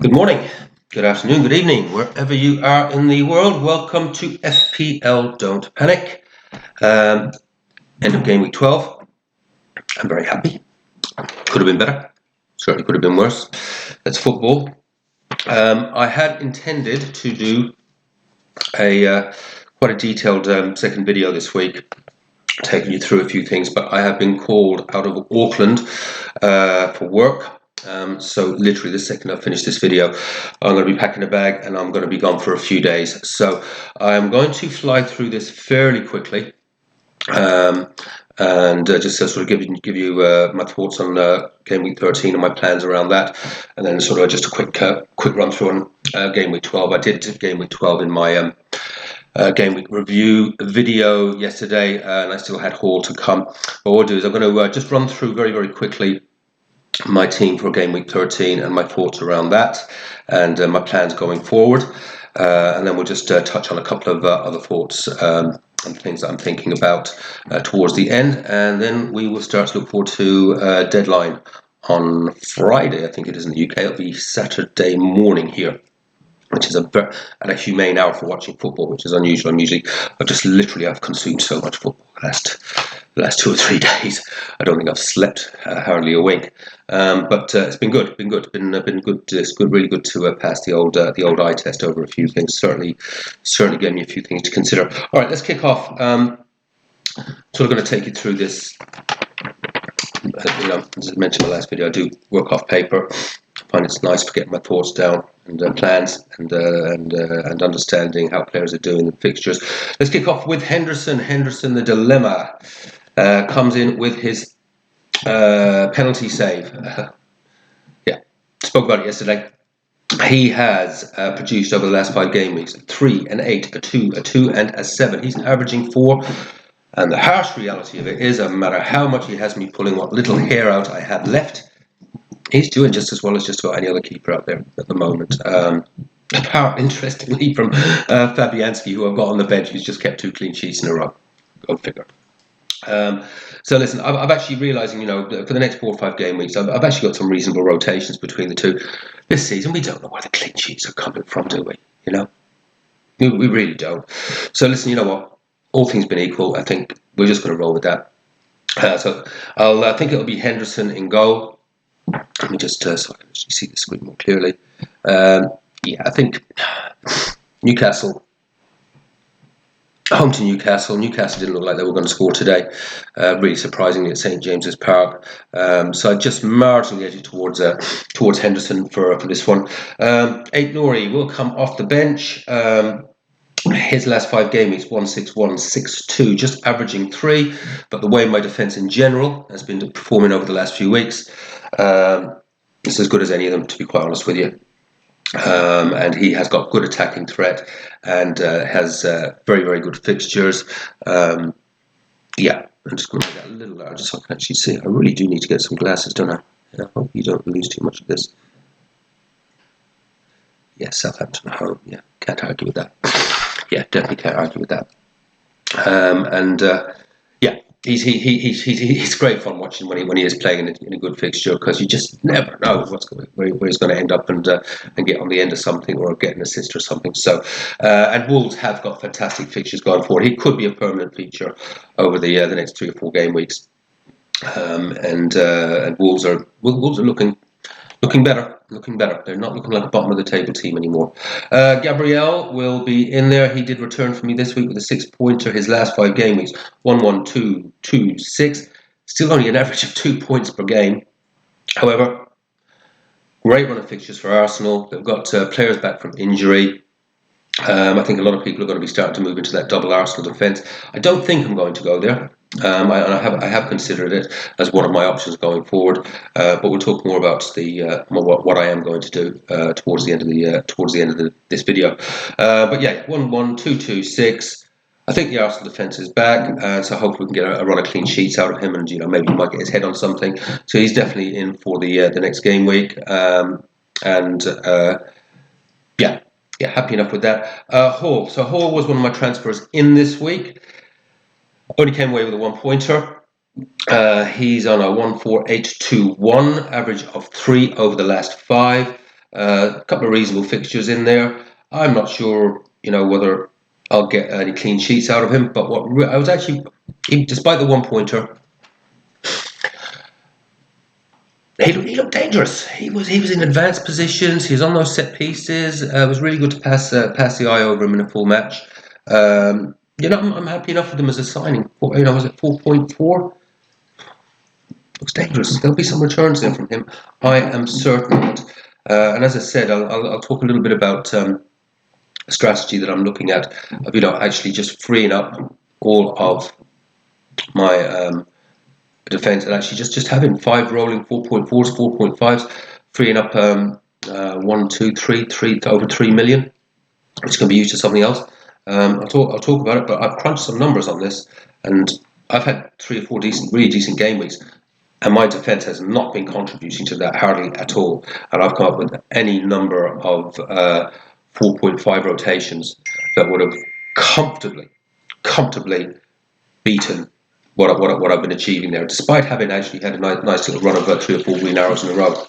Good morning, good afternoon, good evening, wherever you are in the world. Welcome to FPL Don't Panic. End of game week 12. I'm very happy. Could have been better. Certainly could have been worse. That's football. I had intended to do a quite a detailed second video this week, taking you through a few things, but I have been called out of Auckland for work. So literally the second I finish this video, I'm going to be packing a bag and I'm going to be gone for a few days. So I'm going to fly through this fairly quickly, and just to sort of give you my thoughts on game week 13 and my plans around that, and then sort of just a quick run through on game week 12. I did game week 12 in my game week review video yesterday, and I still had Hall to come. But what I'll do is I'm going to just run through very quickly my team for game week 13 and my thoughts around that, and my plans going forward, and then we'll just touch on a couple of other thoughts and things that I'm thinking about towards the end, and then we will start to look forward to deadline on Friday. I think it is in the UK. It'll be Saturday morning here, which is a humane hour for watching football, which is unusual. I've consumed so much football the last 2 or 3 days. I don't think I've slept hardly a wink. But it's been good. Been good. Been good. It's good. Really good to pass the old eye test over a few things. Certainly gave me a few things to consider. All right, let's kick off. Sort of going to take you through this. As I mentioned in my last video, I do work off paper. I find it's nice for getting my thoughts down and plans and understanding how players are doing in fixtures. Let's kick off with Henderson. Henderson, the dilemma, comes in with his penalty save. Spoke about it yesterday. He has produced over the last 5 game weeks 3, an 8, a 2, a 2, and a 7. He's averaging 4. And the harsh reality of it is, no matter how much he has me pulling what little hair out I have left, he's doing just as well as just about any other keeper out there at the moment. Apart, interestingly, from Fabianski, who I've got on the bench, who's just kept 2 clean sheets in a row. Go figure. So listen, I'm actually realising, for the next 4 or 5 game weeks, I've actually got some reasonable rotations between the two. This season, we don't know where the clean sheets are coming from, do we? We really don't. So listen, you know what? All things being equal, I think we're just going to roll with that. So I think it'll be Henderson in goal. Let me just so I can actually see the screen more clearly. I think Newcastle. Home to Newcastle. Newcastle didn't look like they were going to score today. Really surprisingly at St James's Park. So I just marginally edged towards Henderson for this one. Aït-Nouri will come off the bench. His last 5 game weeks, 1-6-1, 6-2, just averaging 3. But the way my defence in general has been performing over the last few weeks, it's as good as any of them, to be quite honest with you. And he has got good attacking threat and has very good fixtures. I'm just going to make that a little larger so I can actually see. I really do need to get some glasses, don't I? I hope you don't lose too much of this. Yeah, Southampton at home. Yeah, can't argue with that. Yeah, definitely can't argue with that. He's great fun watching when he is playing in a good fixture, because you just never know where he's going to end up and get on the end of something or get an assist or something. So, and Wolves have got fantastic fixtures going forward. He could be a permanent feature over the next 3 or 4 game weeks. And Wolves are looking better. They're not looking like a bottom of the table team anymore. Gabriel will be in there. He did return for me this week with a 6-pointer. His last 5 game weeks, 1-1, 2-2, 6. Still only an average of 2 points per game. However, great run of fixtures for Arsenal. They've got players back from injury. I think a lot of people are going to be starting to move into that double Arsenal defence. I don't think I'm going to go there. I have considered it as one of my options going forward, but we'll talk more about what I am going to do towards the end of this video. But yeah, 1-1, 2-2, 6. I think the Arsenal defence is back, so hopefully we can get a run of clean sheets out of him, and maybe he might get his head on something. So he's definitely in for the next game week, happy enough with that. Hall. So Hall was one of my transfers in this week. Only came away with a 1-pointer. He's on a 1-4-8-2-1, average of 3 over the last 5. A couple of reasonable fixtures in there. I'm not sure, whether I'll get any clean sheets out of him. But I was actually, despite the 1-pointer, he looked dangerous. He was in advanced positions. He was on those set pieces. It was really good to pass the eye over him in a full match. I'm happy enough with him as a signing. Was it 4.4? Looks dangerous. There'll be some returns there from him. I am certain. And as I said, I'll talk a little bit about a strategy that I'm looking at of actually just freeing up all of my defence and actually just having 5 rolling 4.4s, 4.5s, freeing up 1, 2, 3 over 3 million, which can be used to something else. I'll talk about it, but I've crunched some numbers on this, and I've had 3 or 4 really decent game weeks. And my defence has not been contributing to that hardly at all. And I've come up with any number of 4.5 rotations that would have comfortably beaten what I've been achieving there, despite having actually had a nice little run of 3 or 4 green arrows in a row.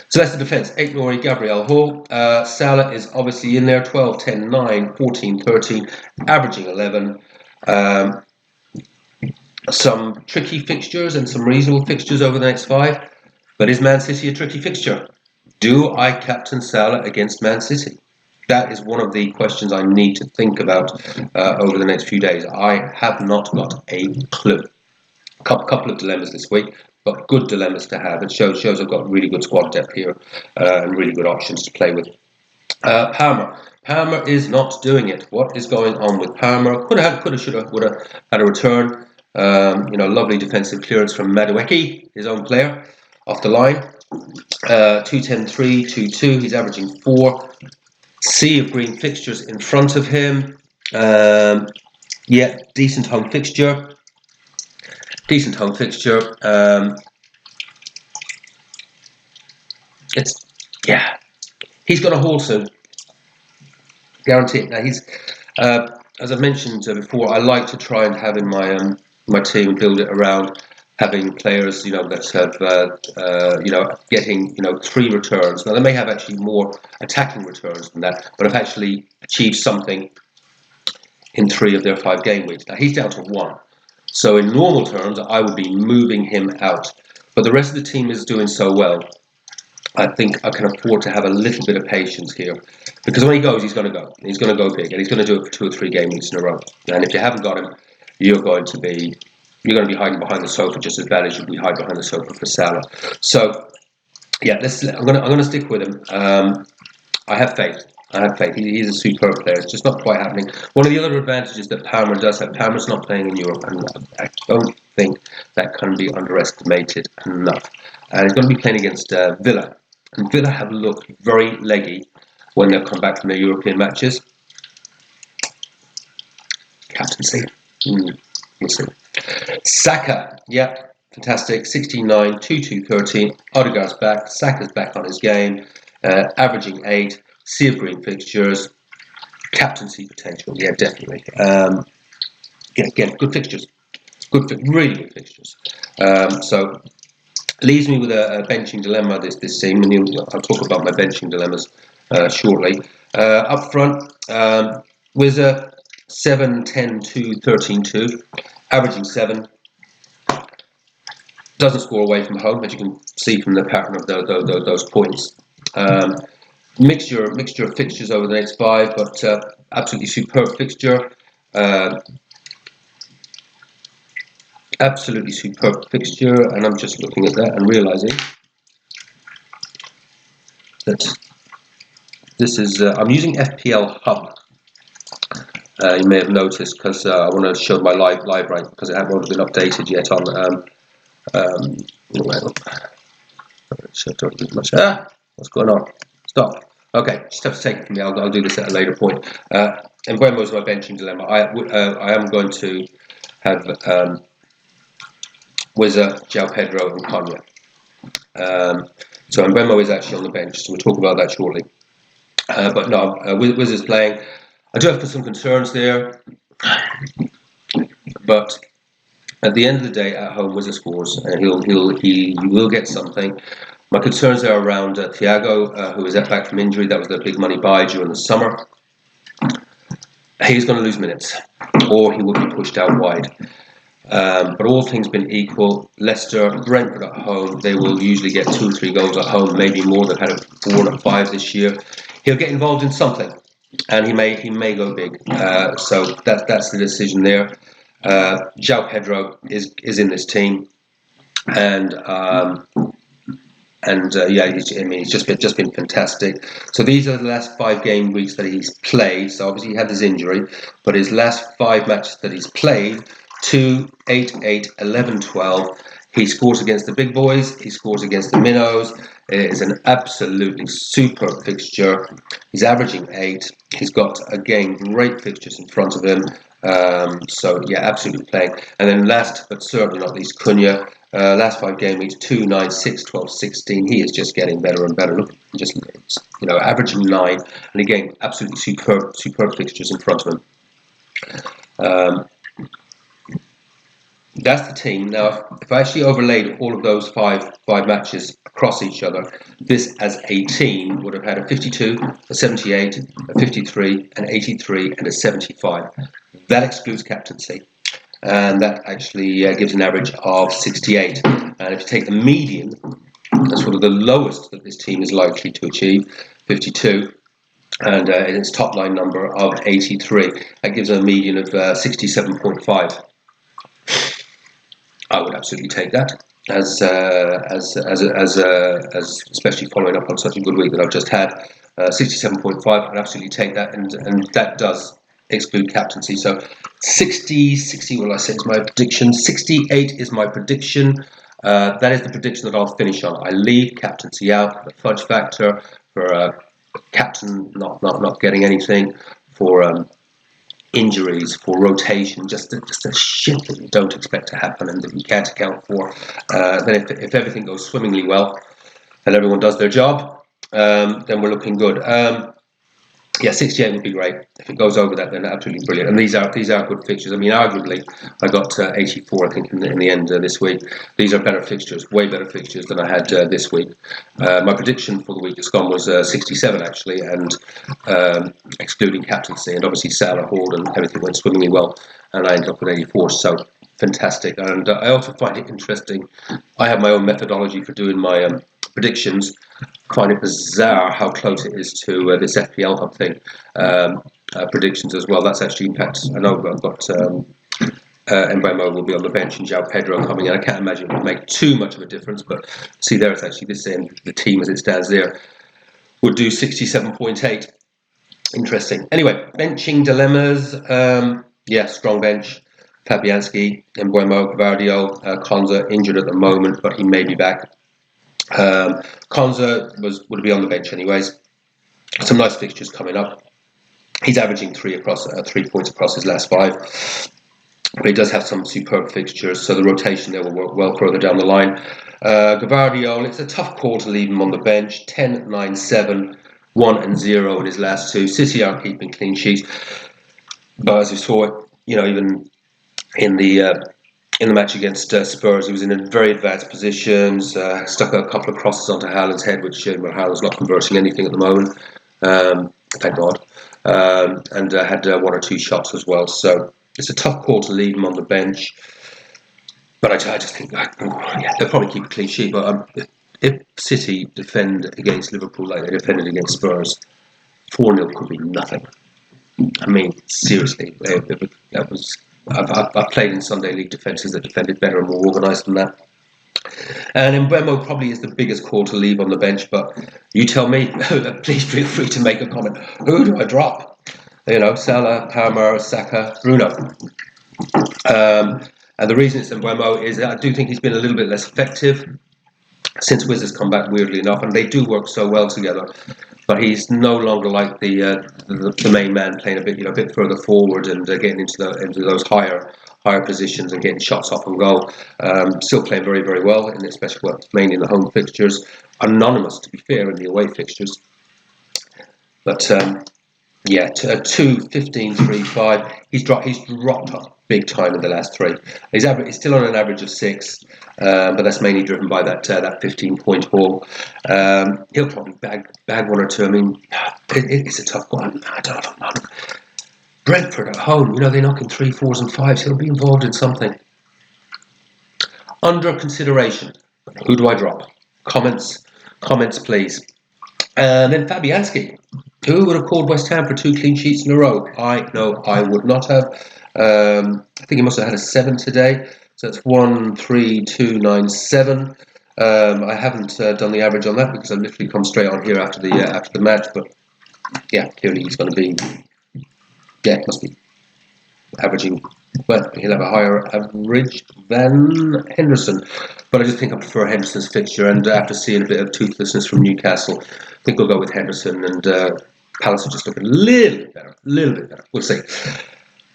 So that's the defence. 8 Nori, Gabriel Hall. Salah is obviously in there. 12, 10, 9, 14, 13, averaging 11. Some tricky fixtures and some reasonable fixtures over the next 5. But is Man City a tricky fixture? Do I captain Salah against Man City? That is one of the questions I need to think about over the next few days. I have not got a clue. A couple of dilemmas this week, but good dilemmas to have. It shows I've got really good squad depth here and really good options to play with. Palmer is not doing it. What is going on with Palmer? Would have, had a return. Lovely defensive clearance from Madueke, his own player, off the line. 2-10-3, 2-2. He's averaging 4. Sea of green fixtures in front of him. Decent home fixture. He's got a haul soon. Guaranteed. Now he's, as I mentioned before, I like to try and have in my team and build it around having players, that have, getting, 3 returns. Now they may have actually more attacking returns than that, but have actually achieved something in 3 of their 5 game weeks. Now he's down to 1. So in normal terms, I would be moving him out. But the rest of the team is doing so well, I think I can afford to have a little bit of patience here. Because when he goes, he's going to go. He's going to go big, and he's going to do it for 2 or 3 game weeks in a row. And if you haven't got him, you're going to be hiding behind the sofa just as bad as you'd be hiding behind the sofa for Salah. So, yeah, I'm going to stick with him. I have faith. He's a superb player. It's just not quite happening. One of the other advantages that Palmer does have, Palmer's not playing in Europe, and I don't think that can be underestimated enough. And he's going to be playing against Villa. And Villa have looked very leggy when they've come back from their European matches. Captaincy. We'll see. Saka, fantastic. 69, 2-2, 13. Odegaard's back. Saka's back on his game. Averaging 8. Sea of green fixtures. Captaincy potential. Yeah, definitely. Again, good fixtures. Really good fixtures. So leaves me with a benching dilemma this season, and I'll talk about my benching dilemmas shortly. Up front, Wizard 7, 10, 2, 13, 2, averaging 7. Doesn't score away from home, as you can see from the pattern of those points. Mixture of fixtures over the next 5, but absolutely superb fixture. Absolutely superb fixture, and I'm just looking at that and realising that this is I'm using FPL Hub. You may have noticed, because I want to show my live right, because it hasn't been updated yet on. What's going on? Stop. Okay, just have to take it from me. I'll do this at a later point. And when was my benching dilemma? I am going to have Wizard, João Pedro, and Konya. So Mbemo is actually on the bench, so we'll talk about that shortly. But no, Wiz is playing. I do have some concerns there, but at the end of the day, at home, Wizard scores, and he will get something. My concerns are around Thiago, who is back from injury. That was the big money buy during the summer. He's going to lose minutes, or he will be pushed out wide. But all things being equal, Leicester, Brentford at home, they will usually get 2 or 3 goals at home, maybe more. They've had 4 or 5 this year. He'll get involved in something, and he may go big. So that's the decision there. João Pedro is in this team, and yeah, he's just been fantastic. So these are the last 5 game weeks that he's played. So obviously he had his injury, but his last 5 matches that he's played, 2, 8, 8, 11, 12. He scores against the big boys. He scores against the minnows. It is an absolutely superb fixture. He's averaging 8. He's got, again, great fixtures in front of him. So, yeah, absolutely playing. And then last but certainly not least, Cunha. Last 5 game weeks, 2, 9, 6, 12, 16. He is just getting better and better. Look, just, averaging 9. And again, absolutely superb fixtures in front of him. That's the team. Now, if I actually overlaid all of those five matches across each other, this as a team would have had a 52, a 78, a 53, an 83, and a 75. That excludes captaincy. And that actually gives an average of 68. And if you take the median, that's sort of the lowest that this team is likely to achieve, 52, and its top line number of 83. That gives a median of 67.5. I would absolutely take that as especially following up on such a good week that I've just had. 67.5. I'd absolutely take that, and that does exclude captaincy. So 60 will I say is my prediction. 68 is my prediction. That is the prediction that I'll finish on. I leave captaincy out, the fudge factor for captain not getting anything, for injuries, for rotation, just the shit that you don't expect to happen and that you can't account for. Then if everything goes swimmingly well and everyone does their job, then we're looking good. Yeah, 68 would be great. If it goes over that, then absolutely brilliant. And these are good fixtures. I mean, arguably, I got 84, I think, in the end this week. These are better fixtures, way better fixtures than I had this week. My prediction for the week that's gone was 67, actually, and excluding captaincy. And obviously, Salah, Hall, and everything went swimmingly well, and I ended up with 84. So fantastic. And I also find it interesting. I have my own methodology for doing my predictions. I find it bizarre how close it is to this FPL Hub thing. Predictions as well. That's actually, in fact, I know I've got Mbemo will be on the bench and João Pedro coming in. I can't imagine it would make too much of a difference, but see there, it's actually this end, the team as it stands there, would do 67.8. Interesting. Anyway, benching dilemmas. Yeah, strong bench. Fabianski, Mbemo, Gvardiol, Konza injured at the moment, but he may be back. Konza would be on the bench anyways. Some nice fixtures coming up. He's averaging 3 points across his last 5, but he does have some superb fixtures, so the rotation there will work well further down the line. Gvardiol, it's a tough call to leave him on the bench. 10, 9, 7, 1 and 0 in his last 2. City are keeping clean sheets, but as we saw, even in the match against Spurs, he was in very advanced positions, stuck a couple of crosses onto Haaland's head, which Haaland's not converting anything at the moment, thank God, and had 1 or 2 shots as well. So it's a tough call to leave him on the bench, but I just think they'll probably keep a clean sheet. But if City defend against Liverpool like they defended against Spurs, 4-0 could be nothing. I mean, seriously, that was... I've played in Sunday League defences that defended better and more organised than that. And Mbemo probably is the biggest call to leave on the bench, but you tell me. Please feel free to make a comment. Who do I drop? Salah, Palmer, Saka, Bruno. And the reason it's Mbemo is that I do think he's been a little bit less effective since Wiz has come back, weirdly enough, and they do work so well together. But he's no longer like the main man, playing a bit further forward and getting into those higher positions and getting shots off and goal. Still playing very, very well, and especially mainly in the home fixtures. Anonymous, to be fair, in the away fixtures. But Yeah, 2, 15, 3, 5. He's dropped off big time in the last three. He's still on an average of 6, but that's mainly driven by that 15-point haul. He'll probably bag one or two. I mean, it's a tough one. I don't know. Brentford at home, they knock in 3, 4s and 5s. He'll be involved in something. Under consideration. Who do I drop? Comments, please. And then Fabianski. Who would have called West Ham for 2 clean sheets in a row? I know I would not have. I think he must have had a 7 today. So that's 1, 3, 2, 9, 7. I haven't done the average on that because I literally come straight on here after the match. But yeah, clearly he's going to be. Yeah, must be averaging. Well, he'll have a higher average than Henderson. But I just think I prefer Henderson's fixture. And after seeing a bit of toothlessness from Newcastle, I think we'll go with Henderson. And Palace will just look a little bit better. We'll see.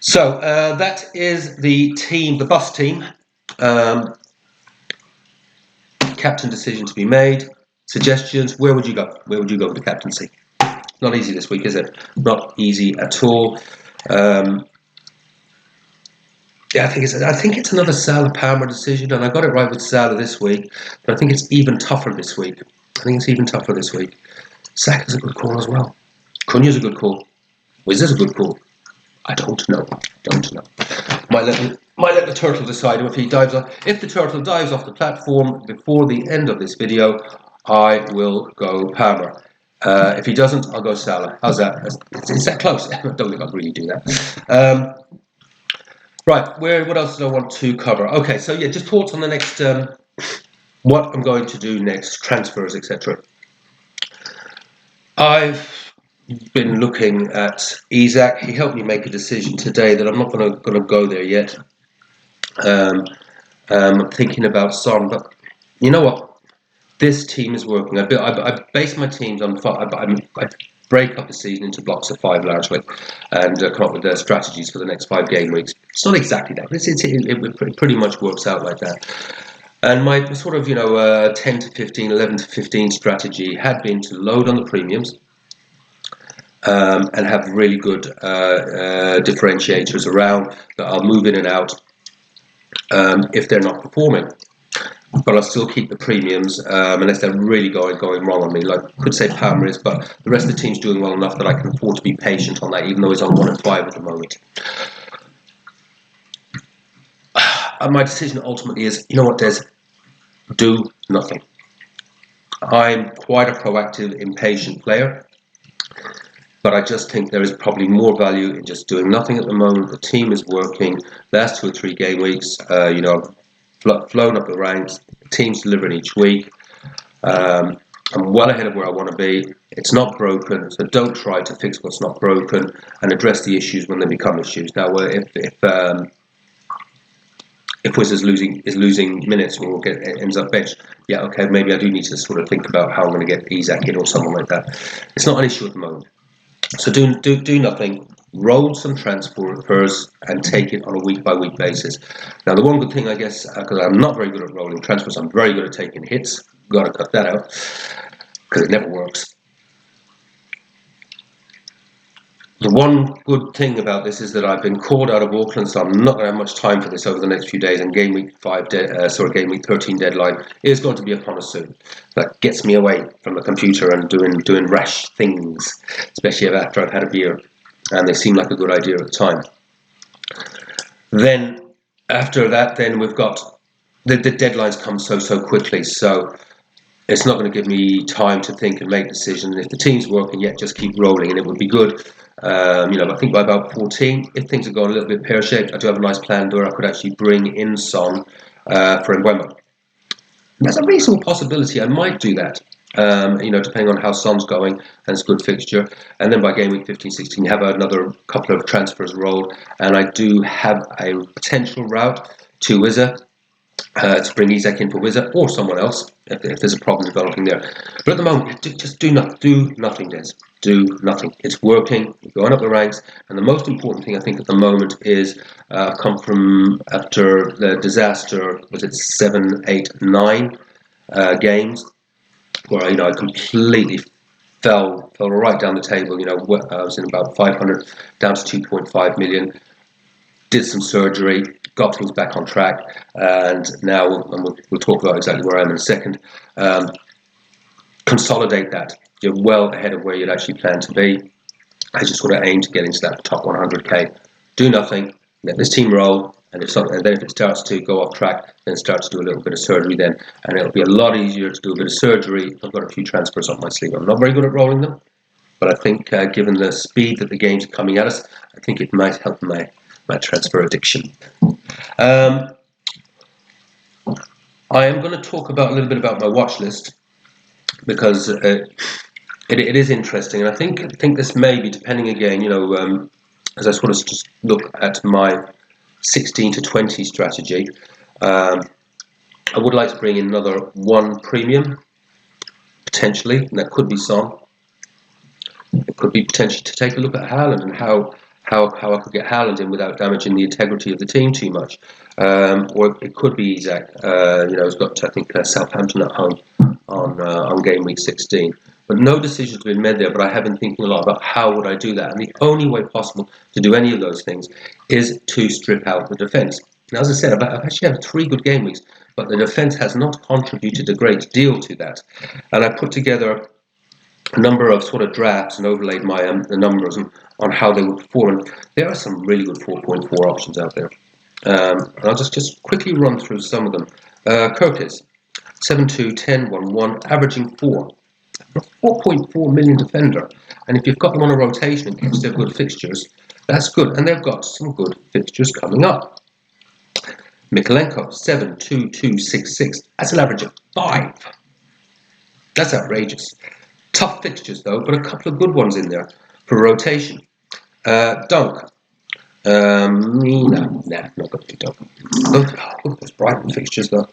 So that is the team, the bus team. Captain decision to be made. Suggestions. Where would you go? Where would you go with the captaincy? Not easy this week, is it? Not easy at all. Yeah, I think it's another Salah Palmer decision, and I got it right with Salah this week, but I think it's even tougher this week. Saka's a good call as well. Cunha's a good call. Wizard's a good call. I don't know. Might let the turtle decide if he dives off. If the turtle dives off the platform before the end of this video, I will go Palmer. If he doesn't, I'll go Salah. How's that? Is that close? I don't think I'll really do that. Right, what else do I want to cover? Okay, so yeah, just thoughts on the next, what I'm going to do next, transfers, etc. I've been looking at Isak. He helped me make a decision today that I'm not going to go there yet. I'm thinking about Son, but you know what? This team is working. I base my teams on I break up the season into blocks of 5 largely, and come up with their strategies for the next 5 game weeks. It's not exactly that, but it pretty much works out like that. And my sort of 10 to 15, 11 to 15 strategy had been to load on the premiums. And have really good differentiators around that I'll move in and out if they're not performing. But I'll still keep the premiums unless they're really going wrong on me. Like I could say Palmer is, but the rest of the team's doing well enough that I can afford to be patient on that, even though he's on 1 and 5 at the moment. My decision ultimately is, you know what, Des? Do nothing. I'm quite a proactive, impatient player. But I just think there is probably more value in just doing nothing at the moment. The team is working. Last 2 or 3 game weeks, flown up the ranks. The team's delivering each week. I'm well ahead of where I want to be. It's not broken, so don't try to fix what's not broken and address the issues when they become issues. Now, if Wiz is losing minutes or ends up benched, yeah, okay, maybe I do need to sort of think about how I'm going to get Isak in or someone like that. It's not an issue at the moment. So do nothing, roll some transfers and take it on a week-by-week basis. Now, the one good thing, I guess, because I'm not very good at rolling transfers, I'm very good at taking hits. Got to cut that out because it never works. The one good thing about this is that I've been called out of Auckland, so I'm not going to have much time for this over the next few days. And game week 13 deadline is going to be upon us soon. That gets me away from the computer and doing rash things, especially after I've had a beer, and they seem like a good idea at the time. Then after that, then we've got the deadlines come so quickly, so it's not going to give me time to think and make decisions. If the team's working, yet just keep rolling, and it would be good. I think by about 14, if things are going a little bit pear-shaped, I do have a nice plan where I could actually bring in Son for Mbeumo. There's a reasonable possibility I might do that, depending on how Son's going, and it's a good fixture. And then by game week 15, 16, you have another couple of transfers rolled, and I do have a potential route to Wizard. To bring Isak in for Wizard or someone else if there's a problem developing there. But at the moment, just do nothing, Des. Do nothing. It's working. You're going up the ranks. And the most important thing I think at the moment is come from after the disaster, was it 7, 8, 9 games, where I completely fell right down the table. I was in about 500, down to 2.5 million. Did some surgery, got things back on track, and now we'll talk about exactly where I am in a second. Consolidate that. You're well ahead of where you'd actually plan to be. I just sort of aim to get into that top 100k. Do nothing, let this team roll, and then if it starts to go off track, then start to do a little bit of surgery then, and it'll be a lot easier to do a bit of surgery. I've got a few transfers up my sleeve. I'm not very good at rolling them, but I think given the speed that the game's coming at us, I think it might help my transfer addiction. I am going to talk a little bit about my watch list, because it is interesting, and I think this may be, depending again, as I sort of just look at my 16 to 20 strategy, I would like to bring in another one premium, potentially, and that could be Son. It could be potentially to take a look at Haaland and how I could get Haaland in without damaging the integrity of the team too much. Or it could be Isak. He's got, I think, Southampton at home on game week 16. But no decisions have been made there, but I have been thinking a lot about how would I do that. And the only way possible to do any of those things is to strip out the defence. Now, as I said, I've actually had 3 good game weeks, but the defence has not contributed a great deal to that. And I put together a number of sort of drafts and overlaid my the numbers on how they would perform. And there are some really good 4.4 options out there. And I'll just quickly run through some of them. Curtis, 7-2, 10, 1-1, averaging 4. 4.4 million defender, and if you've got them on a rotation and keeps their good fixtures, that's good, and they've got some good fixtures coming up. Mikolenko, 7-2-2-6-6, that's an average of 5. That's outrageous. Tough fixtures though, but a couple of good ones in there for rotation. Dunk, not going to do Dunk. Look at those Brighton fixtures though.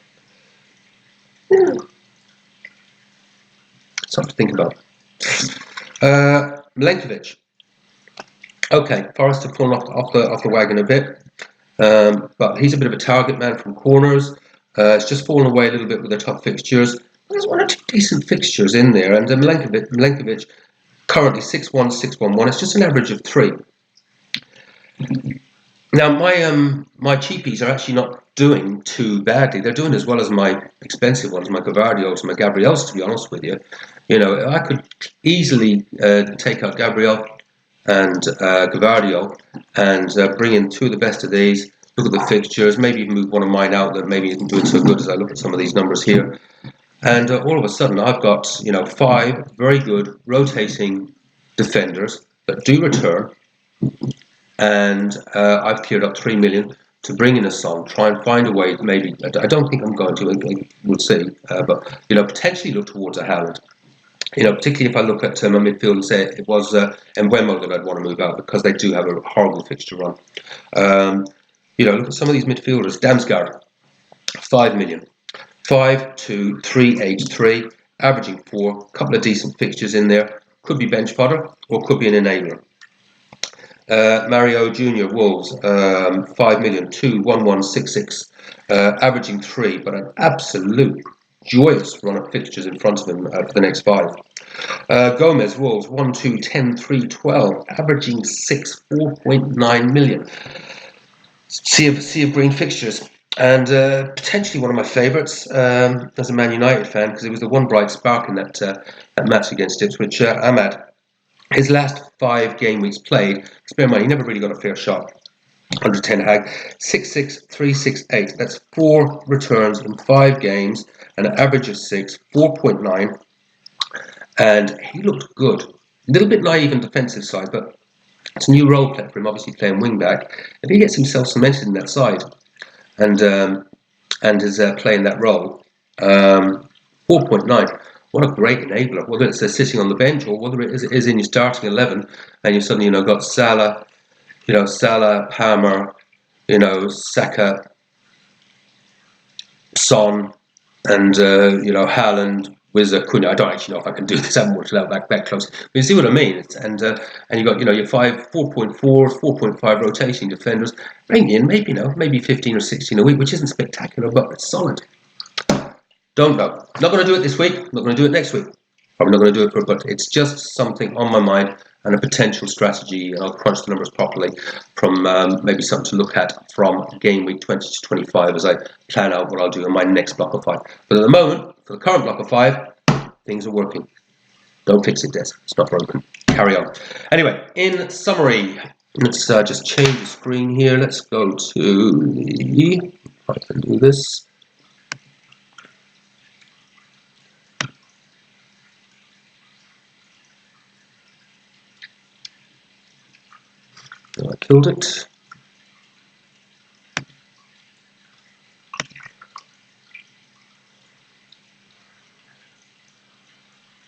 Something to think about. Milenkovic. Okay, Forrest have fallen off the wagon a bit, but he's a bit of a target man from corners. It's just fallen away a little bit with the tough fixtures. There's 1 or 2 decent fixtures in there, and Milenkovic currently 6-1, 6-1-1. It's just an average of 3. Now my cheapies are actually not doing too badly. They're doing as well as my expensive ones, my Gvardiols and my Gabriels, to be honest with you. I could easily take out Gabriel and Gvardiol and bring in 2 of the best of these, look at the fixtures, maybe even move one of mine out that maybe isn't doing so good as I look at some of these numbers here. And all of a sudden I've got 5 very good rotating defenders that do return, and I've cleared up 3 million to bring in a Son, try and find a way. Maybe I don't think I'm going to. We'll see, but potentially look towards a Haaland. Particularly if I look at my midfield and say it was Mbeumo that I'd want to move out, because they do have a horrible fixture run. Look at some of these midfielders. Damsgaard, 5 million, 5-2-3-8-3, averaging 4. A couple of decent fixtures in there. Could be bench fodder or could be an enabler. Mario Jr. Wolves, 5 million, 2-1-1-6-6, averaging 3, but an absolute joyous run of fixtures in front of him for the next 5. Gomez Wolves, 1-2-10-3-12, averaging 6, 4.9 million. Sea of green fixtures. And potentially one of my favourites as a Man United fan, because it was the one bright spark in that match against Ipswich, Ahmad. His last 5 game weeks played, bear in mind, he never really got a fair shot under Ten Hag. 6-6, 3-6-8. That's 4 returns in 5 games, an average of 6, 4.9. And he looked good. A little bit naive on defensive side, but it's a new role play for him, obviously playing wing back. If he gets himself cemented in that side and is playing that role, 4.9. What a great enabler, whether it's sitting on the bench or whether it is in your starting 11, and you suddenly got Salah, Palmer, Saka, Son, and Haaland, with Cunha. I don't actually know if I can do this. I haven't watched it out back close. But you see what I mean? And you got your 4.4, 4.5 rotating defenders. Bring in maybe 15 or 16 a week, which isn't spectacular, but it's solid. Don't know. Not going to do it this week. Not going to do it next week. Probably not going to do it for, but it's just something on my mind and a potential strategy, and I'll crunch the numbers properly from maybe something to look at from game week 20 to 25 as I plan out what I'll do in my next block of 5. But at the moment, for the current block of 5, things are working. Don't fix it, Des. It's not broken. Carry on. Anyway, in summary, let's just change the screen here. Let's go to the... I can do this. I killed it.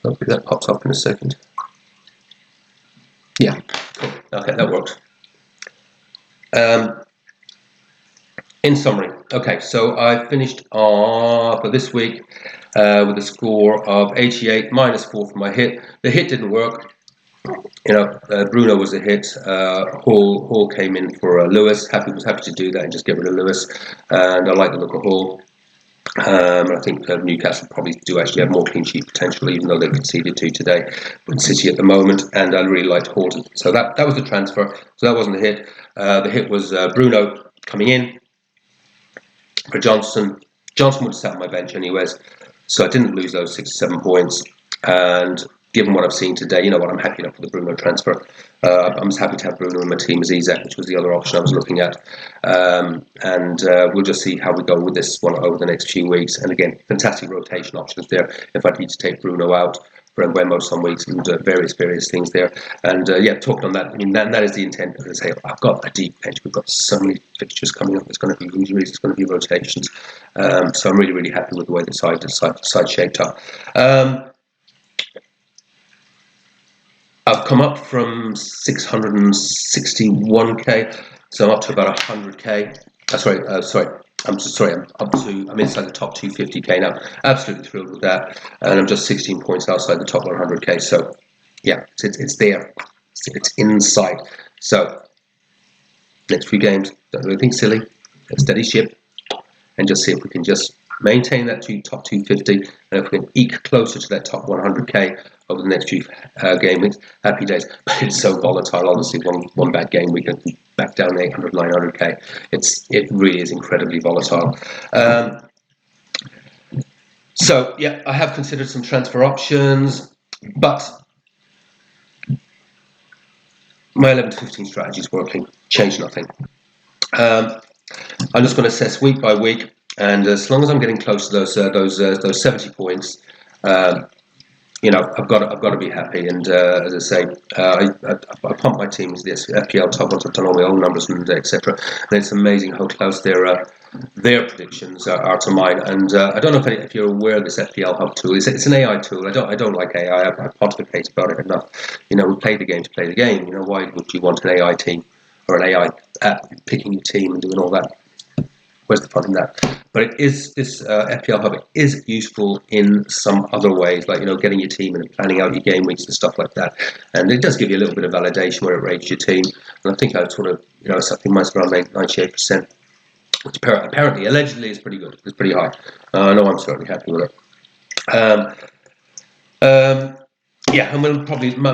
Hopefully that pops up in a second. Yeah, cool. Okay, that worked. In summary, okay, so I finished for this week with a score of 88, -4 for my hit. The hit didn't work. Bruno was a hit. Hall came in for Lewis. Was happy to do that and just get rid of Lewis. And I like the look of Hall. I think Newcastle probably do actually have more clean sheet potential, even though they conceded 2 today in City at the moment. And I really liked Horton. So that was the transfer. So that wasn't a hit. The hit was Bruno coming in for Johnson. Johnson would have sat on my bench anyways. So I didn't lose those 6 or 7 points. And given what I've seen today, you know what, I'm happy enough with the Bruno transfer. I'm just happy to have Bruno in my team as Isaac, which was the other option I was looking at. We'll just see how we go with this one over the next few weeks. And again, fantastic rotation options there if I need to take Bruno out for Mbeumo some weeks and various things there. And talking on that, I mean, that is the intent. As I say, I've got a deep bench. We've got so many fixtures coming up. There's going to be injuries. There's going to be rotations. So I'm really happy with the way the side shaped up. I've come up from 661k, so I'm up to about 100k. I'm inside the top 250k now. Absolutely thrilled with that, and I'm just 16 points outside the top 100k. So, yeah, it's there. It's inside. So, next few games, don't do anything silly. A steady ship, and just see if we can just maintain that top 250, and if we can eke closer to that top 100k over the next few game weeks, happy days. But it's so volatile. Honestly, one bad game week and back down 800, 900k. It really is incredibly volatile. So yeah, I have considered some transfer options, but my 11 to 15 strategy is working. Change nothing. I'm just going to assess week by week. And as long as I'm getting close to those 70 points, I've got to be happy. And as I say, I pump my teams. This FPL top ones. I've done all my own numbers and etc. And it's amazing how close their predictions are to mine. And I don't know if you're aware of this FPL Hub tool. It's an AI tool. I don't like AI. I pontificate about it enough. We play the game to play the game. Why would you want an AI team or an AI app picking your team and doing all that? Where's the fun in that? But this FPL Hub is useful in some other ways, like getting your team and planning out your game weeks and stuff like that. And it does give you a little bit of validation where it rates your team. And I think I sort of, something mine's around 98%, which apparently, allegedly, is pretty good. It's pretty high. I know I'm certainly happy with it. Yeah, and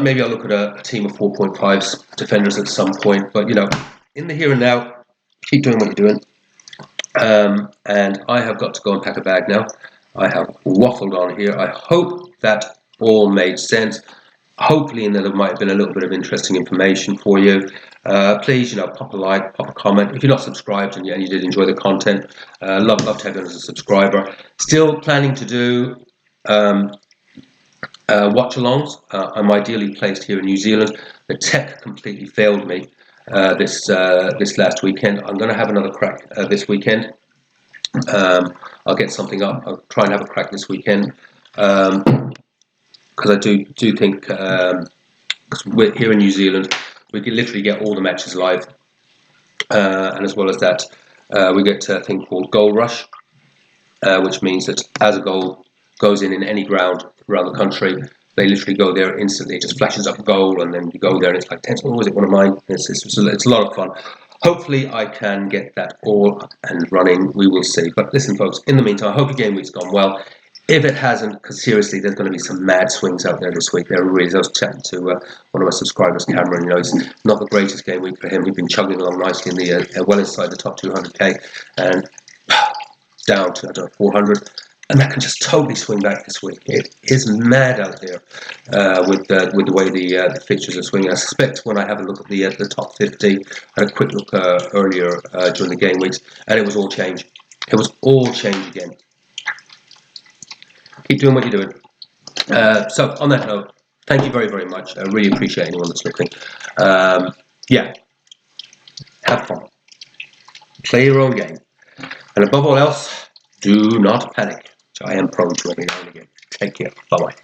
maybe I'll look at a team of 4.5 defenders at some point. But in the here and now, keep doing what you're doing. And I have got to go and pack a bag now. I have waffled on here. I hope that all made sense. Hopefully, there might have been a little bit of interesting information for you. Please, pop a like, pop a comment. If you're not subscribed and you did enjoy the content, love to have you as a subscriber. Still planning to do watch-alongs. I'm ideally placed here in New Zealand. The tech completely failed me this last weekend. I'm going to have another crack this weekend. I'll get something up. I'll try and have a crack this weekend because I do think we're here in New Zealand, we can literally get all the matches live, and as well as that, we get a thing called Goal Rush, which means that as a goal goes in any ground around the country, they literally go there instantly. It just flashes up a goal, and then you go there, and it's like, oh, is it one of mine? It's a lot of fun. Hopefully, I can get that all up and running. We will see. But listen, folks, in the meantime, I hope your game week's gone well. If it hasn't, because seriously, there's going to be some mad swings out there this week. There really is. I was chatting to one of my subscribers, Cameron. You know, it's not the greatest game week for him. He's been chugging along nicely in the well inside the top 200k, and down to, I don't know, 400. And that can just totally swing back this week. It is mad out there with the way the fixtures are swinging. I suspect when I have a look at the top 50, I had a quick look earlier during the game weeks, and it was all change. It was all change again. Keep doing what you're doing. So on that note, thank you very, very much. I really appreciate anyone that's looking. Yeah, have fun. Play your own game. And above all else, do not panic, which I am prone to every now and again. Take care. Bye-bye.